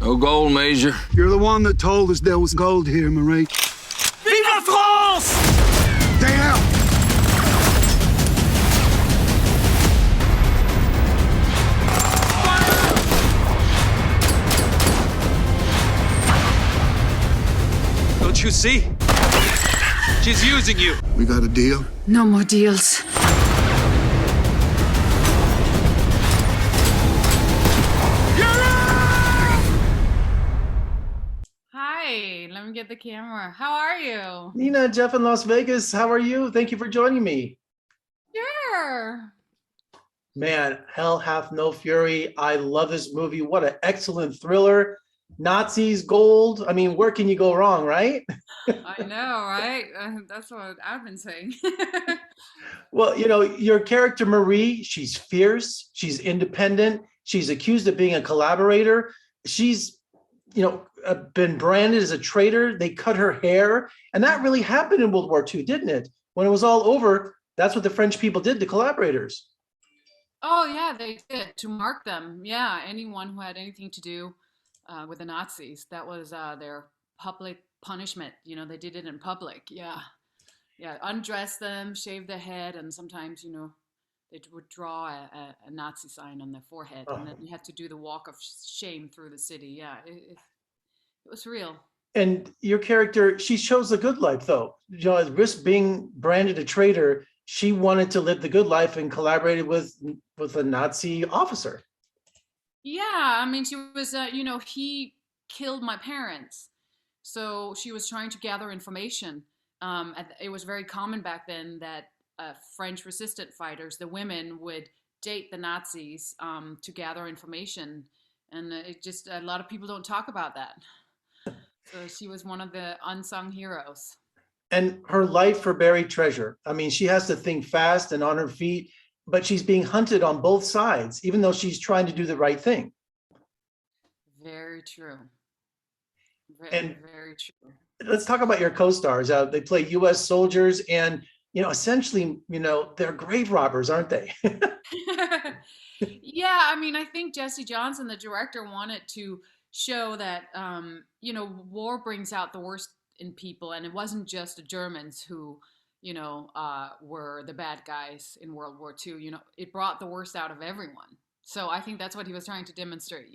No gold, Major. You're the one that told us there was gold here, Marie. Vive la France! Stay out! Don't you see? She's using you. We got a deal? No more deals. Hi, let me get the camera. How are you? Nina, Jeff in Las Vegas, how are you? Thank you for joining me. Sure. Man, Hell Hath No Fury. I love this movie. What an excellent thriller. Nazis, gold. I mean, where can you go wrong, right? I know, right? That's what I've been saying. Well, you know, your character Marie, she's fierce, she's independent, she's accused of being a collaborator. She's, been branded as a traitor. They cut her hair. And that really happened in World War II, didn't it? When it was all over, that's what the French people did to collaborators. Oh, yeah, they did, to mark them. Yeah, anyone who had anything to do with the Nazis. That was their public punishment. They did it in public. Yeah. Yeah, undress them, shave their head, and sometimes, they would draw a Nazi sign on their forehead, and then you had to do the walk of shame through the city. Yeah, it was real. And your character, she chose the good life, though. At risk being branded a traitor, she wanted to live the good life and collaborated with a Nazi officer. Yeah, I mean, she was, he killed my parents. So she was trying to gather information. It was very common back then that French resistant fighters, the women, would date the Nazis to gather information. And a lot of people don't talk about that. So she was one of the unsung heroes. And her life for buried treasure. I mean, she has to think fast and on her feet, but she's being hunted on both sides, even though she's trying to do the right thing. Very true. Very true. Let's talk about your co-stars. They play U.S. soldiers, and essentially, they're grave robbers, aren't they? Yeah, I mean, I think Jesse Johnson, the director, wanted to show that war brings out the worst in people, and it wasn't just the Germans who were the bad guys in World War II. It brought the worst out of everyone. So I think that's what he was trying to demonstrate.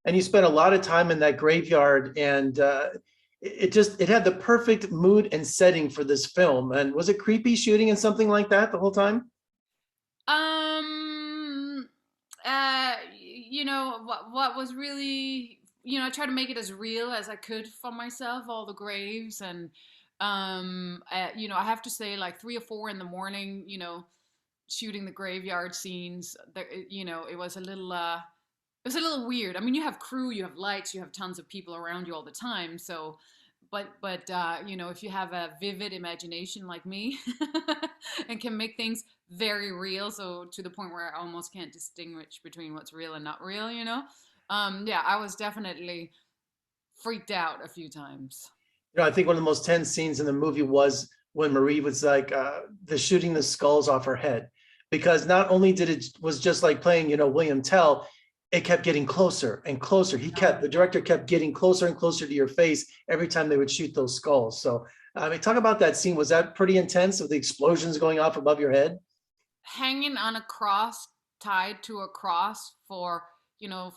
And you spent a lot of time in that graveyard, and it had the perfect mood and setting for this film. And was it creepy shooting in something like that the whole time? What was really, I tried to make it as real as I could for myself, all the graves. And, I have to say, like 3 or 4 in the morning, shooting the graveyard scenes, it was a little weird. I mean, you have crew, you have lights, you have tons of people around you all the time. So, but if you have a vivid imagination like me and can make things very real, so to the point where I almost can't distinguish between what's real and not real, I was definitely freaked out a few times. I think one of the most tense scenes in the movie was when Marie was like shooting the skulls off her head, because not only was just like playing, William Tell, it kept getting closer and closer. The director kept getting closer and closer to your face every time they would shoot those skulls. So, talk about that scene. Was that pretty intense with the explosions going off above your head? Hanging on a cross, tied to a cross for, 12,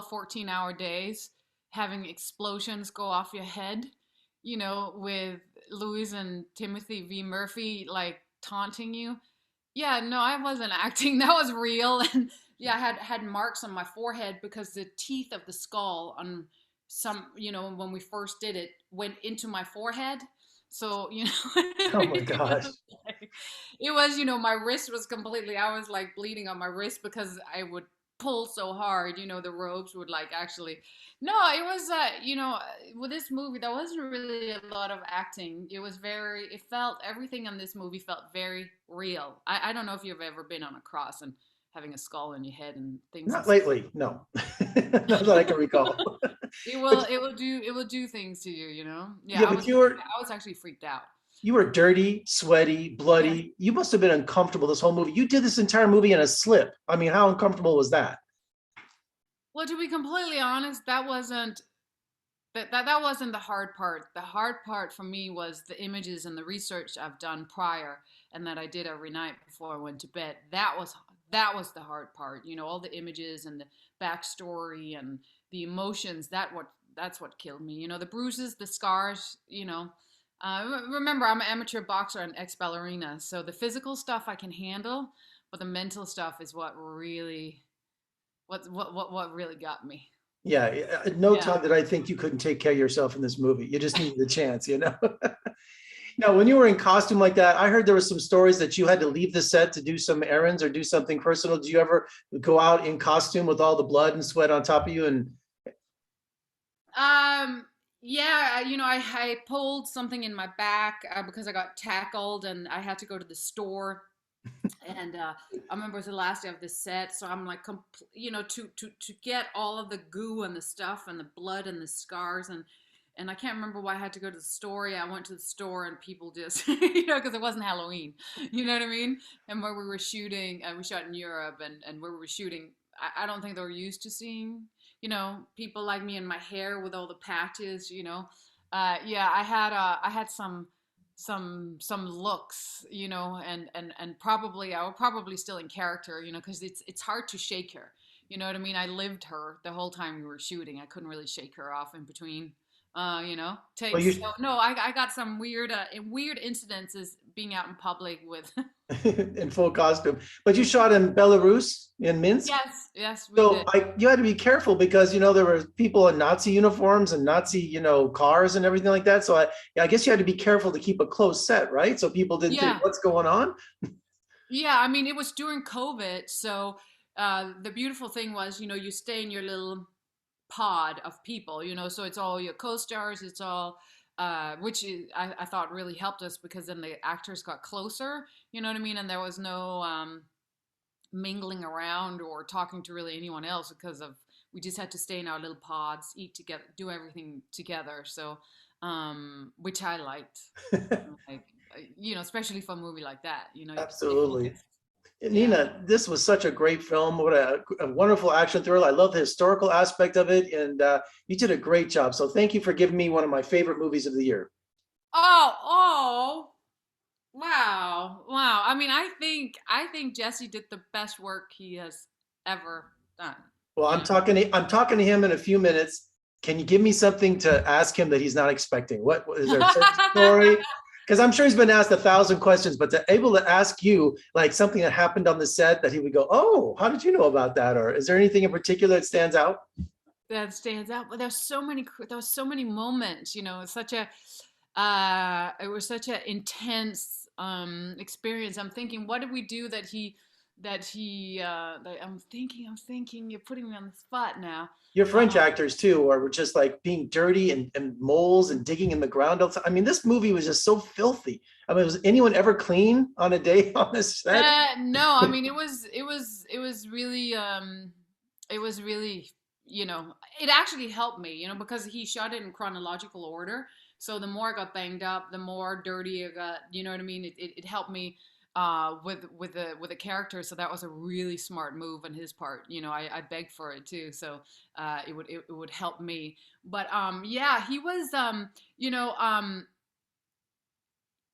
14-hour days, having explosions go off your head, with Louis and Timothy V. Murphy, like, taunting you. Yeah, no, I wasn't acting. That was real. And yeah, I had marks on my forehead because the teeth of the skull on some, when we first did it, went into my forehead. So, Oh my gosh. It was, my wrist was completely, I was like bleeding on my wrist because I would pull so hard, the ropes would like actually, no, it was, with this movie, there wasn't really a lot of acting. Everything in this movie felt very real. I don't know if you've ever been on a cross and having a skull in your head and things. Not lately, no. Not that I can recall. It will do things to you, Yeah, but I was actually freaked out. You were dirty, sweaty, bloody. Yeah. You must have been uncomfortable this whole movie. You did this entire movie in a slip. I mean, how uncomfortable was that? Well, to be completely honest, that wasn't the hard part. The hard part for me was the images and the research I've done prior and that I did every night before I went to bed. That was the hard part. All the images and the backstory and the emotions. That's what killed me. The bruises, the scars. Remember, I'm an amateur boxer and ex ballerina, so the physical stuff I can handle, but the mental stuff is what really got me. Yeah, at no Yeah. time did I think you couldn't take care of yourself in this movie. You just needed the chance, you know? Now, when you were in costume like that, I heard there were some stories that you had to leave the set to do some errands or do something personal. Did you ever go out in costume with all the blood and sweat on top of you? And Yeah, I pulled something in my back because I got tackled and I had to go to the store. And I remember it was the last day of the set, so I'm like, to get all of the goo and the stuff and the blood and the scars and I can't remember why I had to go to the store. Yeah, I went to the store and people just, because it wasn't Halloween. You know what I mean? And where we were shooting, we shot in Europe, and where we were shooting, I don't think they were used to seeing, people like me and my hair with all the patches. Yeah, I had some looks, and probably I was probably still in character, because it's hard to shake her. You know what I mean? I lived her the whole time we were shooting. I couldn't really shake her off in between, well, takes. you So no, I got some weird incidences being out in public with. in full costume, but you shot in Belarus, in Minsk. Yes, we So did. you had to be careful because there were people in Nazi uniforms and Nazi, cars and everything like that. So I guess you had to be careful to keep a close set, right? So people didn't think Yeah, what's going on. yeah. I mean, it was during COVID, so the beautiful thing was, you stay in your little pod of people, so it's all your co-stars, it's all which I thought really helped us because then the actors got closer, you know what I mean, and there was no mingling around or talking to really anyone else because of we just had to stay in our little pods, eat together, do everything together. So which I liked, like especially for a movie like that, you stay Absolutely. focused. Yeah. Nina, this was such a great film. What a wonderful action thriller. I love the historical aspect of it, and you did a great job. So thank you for giving me one of my favorite movies of the year. Oh, wow. I mean, I think Jesse did the best work he has ever done. Well, Yeah. I'm talking to him in a few minutes. Can you give me something to ask him that he's not expecting? What is there a certain story? Because I'm sure he's been asked 1,000 questions, but to able to ask you like something that happened on the set that he would go, "Oh, how did you know about that?" Or is there anything in particular that stands out? That stands out. But there was so many moments, it's such a it was such an intense experience. I'm thinking, what did we do that I'm thinking, you're putting me on the spot now. Your French Um, actors too, or were just like being dirty and moles and digging in the ground. I mean, this movie was just so filthy. I mean, was anyone ever clean on a day on this set? no, I mean it was really it actually helped me, because he shot it in chronological order. So the more I got banged up, the more dirty I got. You know what I mean? It helped me with the character. So that was a really smart move on his part. I begged for it too. So it would help me. But yeah, he was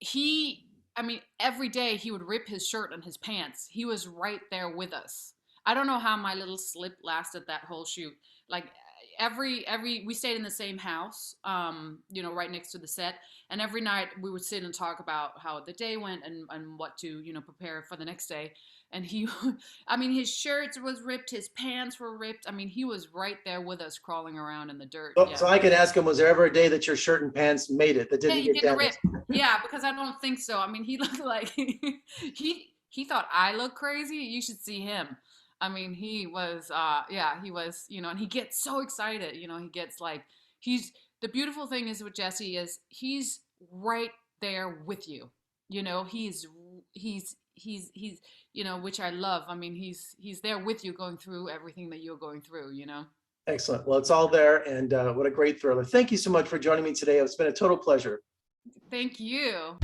he I mean, every day he would rip his shirt and his pants. He was right there with us. I don't know how my little slip lasted that whole shoot. Like every we stayed in the same house, right next to the set, and every night we would sit and talk about how the day went and what to, prepare for the next day. And he I mean, his shirts was ripped, his pants were ripped. I mean, he was right there with us crawling around in the dirt. So, Yeah. so I can ask him, was there ever a day that your shirt and pants made it that Yeah, didn't he get didn't rip. damaged? Yeah, because I don't think so. I mean, he looked like he thought I looked crazy. You should see him. I mean, he was yeah, he was, and he gets so excited, he gets like he's the beautiful thing is with Jesse is he's right there with you. He's which I love. I mean, he's there with you going through everything that you're going through. Excellent. Well, it's all there, and what a great thriller. Thank you so much for joining me today. It's been a total pleasure. Thank you.